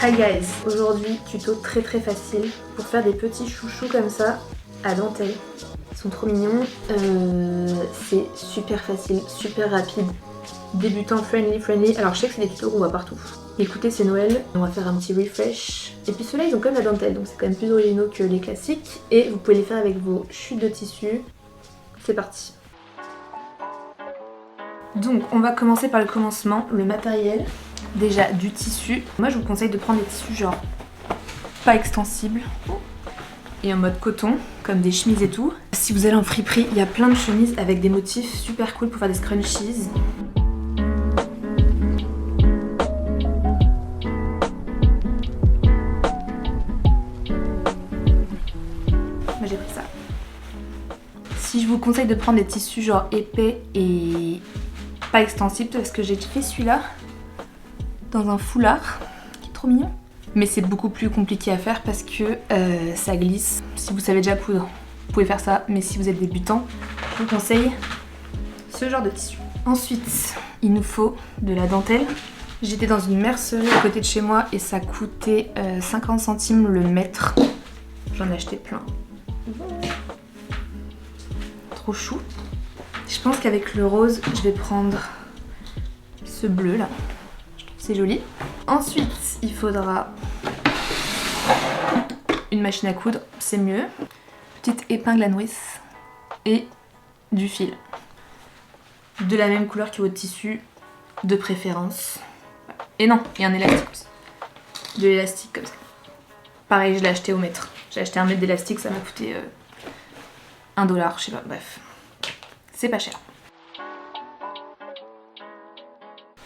Hi guys, aujourd'hui tuto très facile pour faire des petits chouchous comme ça à dentelle. Ils sont trop mignons, c'est super facile, super rapide, débutant friendly. Alors je sais que c'est des tutos qu'on voit partout. Écoutez, c'est Noël, on va faire un petit refresh. Et puis ceux-là ils ont quand même la dentelle, donc c'est quand même plus originaux que les classiques. Et vous pouvez les faire avec vos chutes de tissu. C'est parti. Donc on va commencer par le commencement, le matériel. Déjà du tissu. Moi je vous conseille de prendre des tissus genre pas extensibles et en mode coton, comme des chemises et tout. Si vous allez en friperie, il y a plein de chemises avec des motifs super cool pour faire des scrunchies. Moi j'ai pris ça. Si je vous conseille de prendre des tissus genre épais et pas extensibles, parce que j'ai fait celui-là dans un foulard qui est trop mignon. Mais c'est beaucoup plus compliqué à faire parce que ça glisse. Si vous savez déjà coudre, vous pouvez faire ça. Mais si vous êtes débutant, je vous conseille ce genre de tissu. Ensuite, il nous faut de la dentelle. J'étais dans une mercerie à côté de chez moi et ça coûtait 50 centimes le mètre. J'en ai acheté plein. Trop chou. Je pense qu'avec le rose, je vais prendre ce bleu là. C'est joli. Ensuite, il faudra une machine à coudre, c'est mieux. Petite épingle à nourrice et du fil. De la même couleur que votre tissu, de préférence. Et non, et un élastique aussi. De l'élastique comme ça. Pareil, je l'ai acheté au mètre. J'ai acheté un mètre d'élastique, ça m'a coûté $1, je sais pas, bref. C'est pas cher.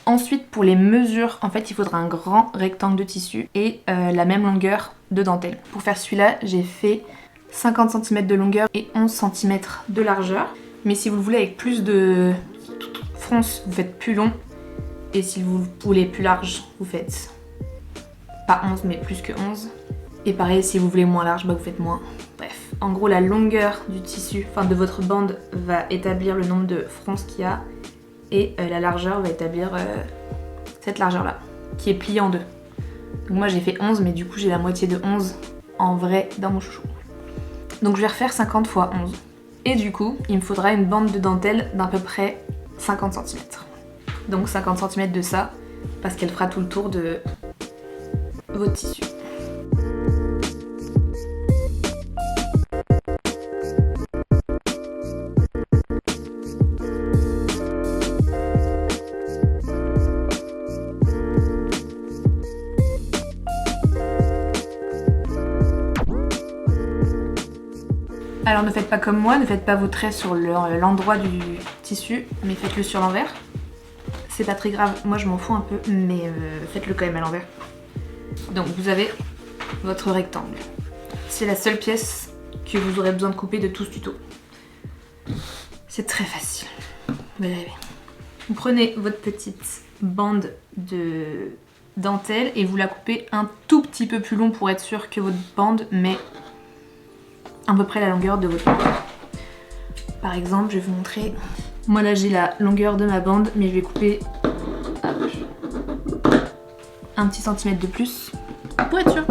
Ensuite, pour les mesures, en fait, il faudra un grand rectangle de tissu et la même longueur de dentelle. Pour faire celui-là, j'ai fait 50 cm de longueur et 11 cm de largeur. Mais si vous le voulez avec plus de fronce, vous faites plus long. Et si vous voulez plus large, vous faites pas 11, mais plus que 11. Et pareil, si vous voulez moins large, bah vous faites moins. Bref, en gros, la longueur du tissu, enfin de votre bande, va établir le nombre de fronces qu'il y a. Et la largeur va établir cette largeur là, qui est pliée en deux. Donc moi j'ai fait 11, mais du coup j'ai la moitié de 11 en vrai dans mon chouchou. Donc je vais refaire 50 x 11. Et du coup, il me faudra une bande de dentelle d'à peu près 50 cm. Donc 50 cm de ça, parce qu'elle fera tout le tour de votre tissu. Alors ne faites pas comme moi, ne faites pas vos traits sur l'endroit du tissu, mais faites-le sur l'envers. C'est pas très grave, moi je m'en fous un peu, mais faites-le quand même à l'envers. Donc vous avez votre rectangle. C'est la seule pièce que vous aurez besoin de couper de tout ce tuto. C'est très facile, vous allez arriver. Vous prenez votre petite bande de dentelle et vous la coupez un tout petit peu plus long pour être sûr que votre bande met à peu près la longueur de votre bande. Par exemple, je vais vous montrer. Moi là j'ai la longueur de ma bande, mais je vais couper un petit centimètre de plus pour être sûr.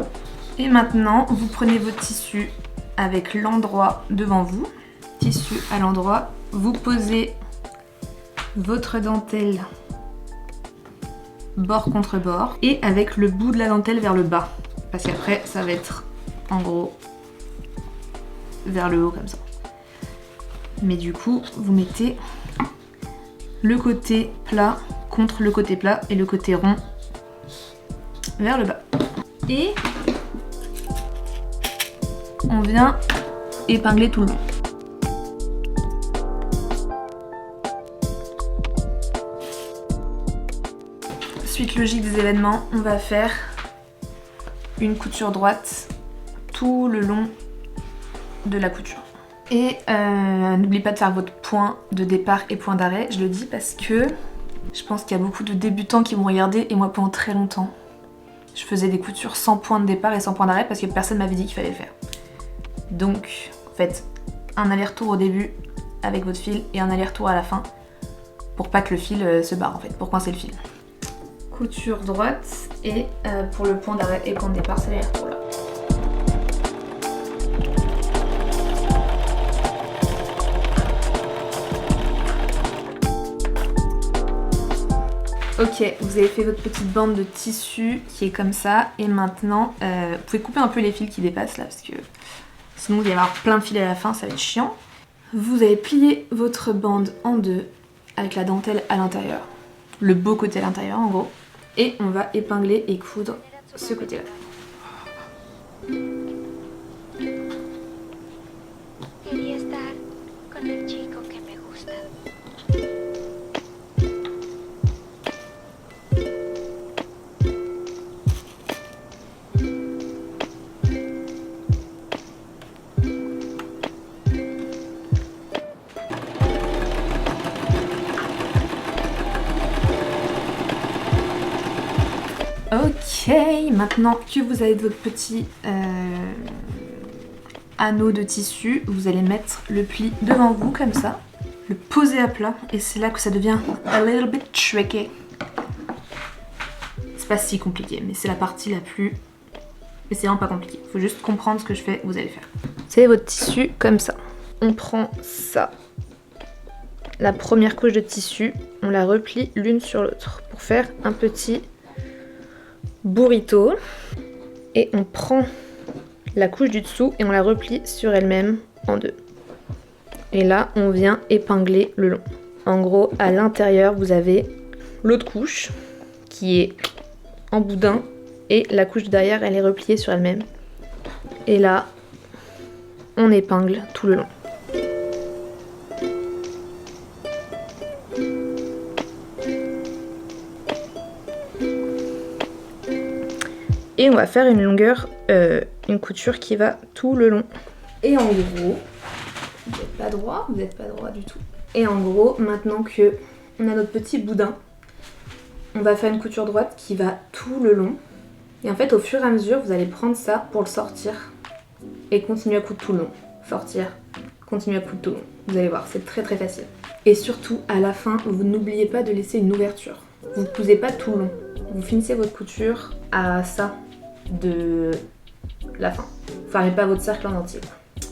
Et maintenant, vous prenez votre tissu avec l'endroit devant vous. Tissu à l'endroit. Vous posez votre dentelle bord contre bord et avec le bout de la dentelle vers le bas. Parce qu'après, ça va être en gros vers le haut comme ça. Mais du coup, vous mettez le côté plat contre le côté plat et le côté rond vers le bas. Et on vient épingler tout le long. Suite logique des événements, on va faire une couture droite tout le long de la couture. Et n'oubliez pas de faire votre point de départ et point d'arrêt, je le dis parce que je pense qu'il y a beaucoup de débutants qui vont regarder et moi pendant très longtemps je faisais des coutures sans point de départ et sans point d'arrêt parce que personne m'avait dit qu'il fallait le faire. Donc faites un aller-retour au début avec votre fil et un aller-retour à la fin pour pas que le fil se barre en fait, pour coincer le fil. Couture droite Et pour le point d'arrêt et point de départ, c'est l'aller-retour là. Ok, vous avez fait votre petite bande de tissu qui est comme ça. Et maintenant, vous pouvez couper un peu les fils qui dépassent là parce que sinon il va y avoir plein de fils à la fin, ça va être chiant. Vous allez plier votre bande en deux avec la dentelle à l'intérieur. Le beau côté à l'intérieur en gros. Et on va épingler et coudre ce côté-là. Ok, maintenant que vous avez votre petit anneau de tissu, vous allez mettre le pli devant vous comme ça, le poser à plat et c'est là que ça devient a little bit tricky. C'est pas si compliqué, mais c'est la partie la plus... Mais c'est vraiment pas compliqué, faut juste comprendre ce que je fais, vous allez faire. C'est votre tissu comme ça. On prend ça, la première couche de tissu, on la replie l'une sur l'autre pour faire un petit burrito. Et on prend la couche du dessous et on la replie sur elle-même en deux. Et là, on vient épingler le long. En gros, à l'intérieur, vous avez l'autre couche qui est en boudin et la couche derrière, elle est repliée sur elle-même. Et là, on épingle tout le long. Et on va faire une longueur, une couture qui va tout le long. Et en gros, vous n'êtes pas droit, vous n'êtes pas droit du tout. Et en gros, maintenant que on a notre petit boudin, on va faire une couture droite qui va tout le long. Et en fait, au fur et à mesure, vous allez prendre ça pour le sortir et continuer à coudre tout le long. Sortir, continuer à coudre tout le long. Vous allez voir, c'est très très facile. Et surtout, à la fin, vous n'oubliez pas de laisser une ouverture. Vous ne cousez pas tout le long. Vous finissez votre couture à ça de la fin. Vous fermez pas votre cercle en entier.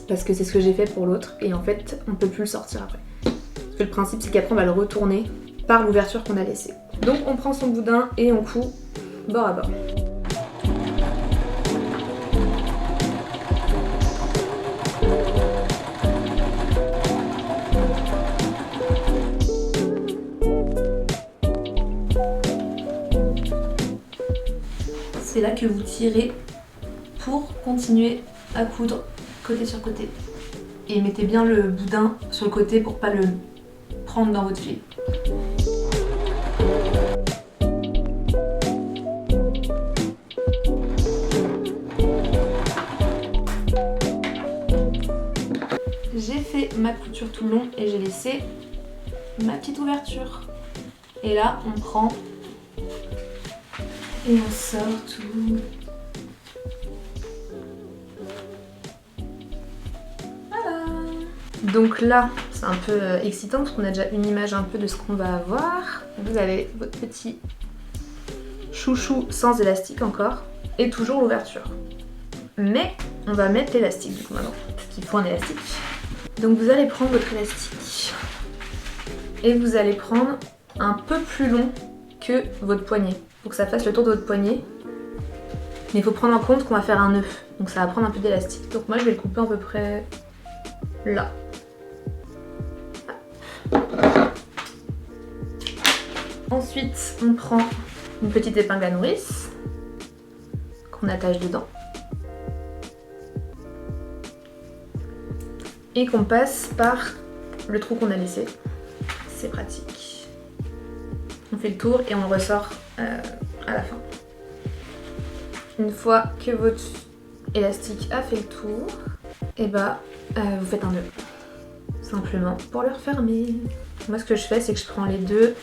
Parce que c'est ce que j'ai fait pour l'autre et en fait, on peut plus le sortir après. Parce que le principe, c'est qu'après, on va le retourner par l'ouverture qu'on a laissée. Donc, on prend son boudin et on coud bord à bord. C'est là que vous tirez pour continuer à coudre côté sur côté. Et mettez bien le boudin sur le côté pour pas le prendre dans votre fil. J'ai fait ma couture tout le long et j'ai laissé ma petite ouverture. Et là, on prend et on sort tout. Voilà. Donc là, c'est un peu excitant parce qu'on a déjà une image un peu de ce qu'on va avoir. Vous avez votre petit chouchou sans élastique encore et toujours l'ouverture. Mais on va mettre l'élastique du coup maintenant, parce qu'il faut un élastique. Donc vous allez prendre votre élastique et vous allez prendre un peu plus long que votre poignet. Faut que ça fasse le tour de votre poignet. Mais il faut prendre en compte qu'on va faire un nœud. Donc ça va prendre un peu d'élastique. Donc moi je vais le couper à peu près là. Ensuite on prend une petite épingle à nourrice qu'on attache dedans. Et qu'on passe par le trou qu'on a laissé. C'est pratique. On fait le tour et on le ressort à la fin. Une fois que votre élastique a fait le tour, et bah vous faites un nœud. Simplement pour le refermer. Moi ce que je fais c'est que je prends les deux,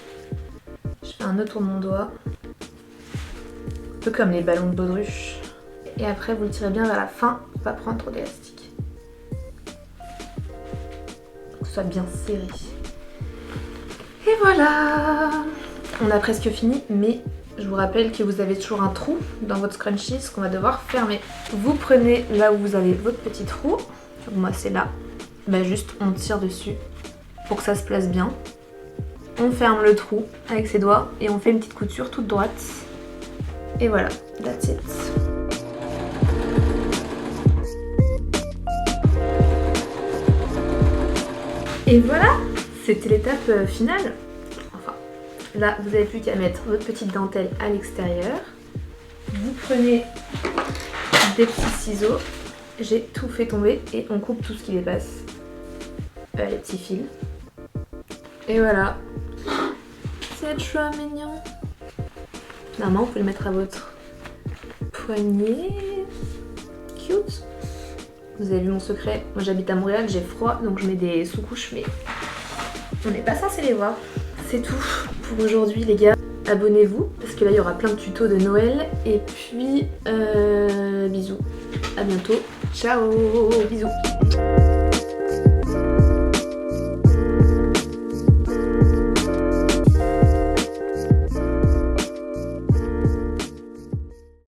je fais un nœud autour de mon doigt, un peu comme les ballons de baudruche. Et après vous le tirez bien vers la fin pour pas prendre trop d'élastique. Que ce soit bien serré. Et voilà! On a presque fini, mais je vous rappelle que vous avez toujours un trou dans votre scrunchie, ce qu'on va devoir fermer. Vous prenez là où vous avez votre petit trou, moi c'est là, bah juste on tire dessus pour que ça se place bien. On ferme le trou avec ses doigts et on fait une petite couture toute droite. Et voilà, that's it. Et voilà, c'était l'étape finale. Enfin, là vous n'avez plus qu'à mettre votre petite dentelle à l'extérieur. Vous prenez des petits ciseaux, j'ai tout fait tomber et on coupe tout ce qui dépasse. Les petits fils. Et voilà. C'est trop mignon. Normalement, vous pouvez le mettre à votre poignet. Cute. Vous avez vu mon secret. Moi, j'habite à Montréal, j'ai froid, donc je mets des sous-couches, mais on n'est pas censé les voir. C'est tout pour aujourd'hui, les gars. Abonnez-vous, parce que là, il y aura plein de tutos de Noël. Et puis, bisous. À bientôt. Ciao. Bisous.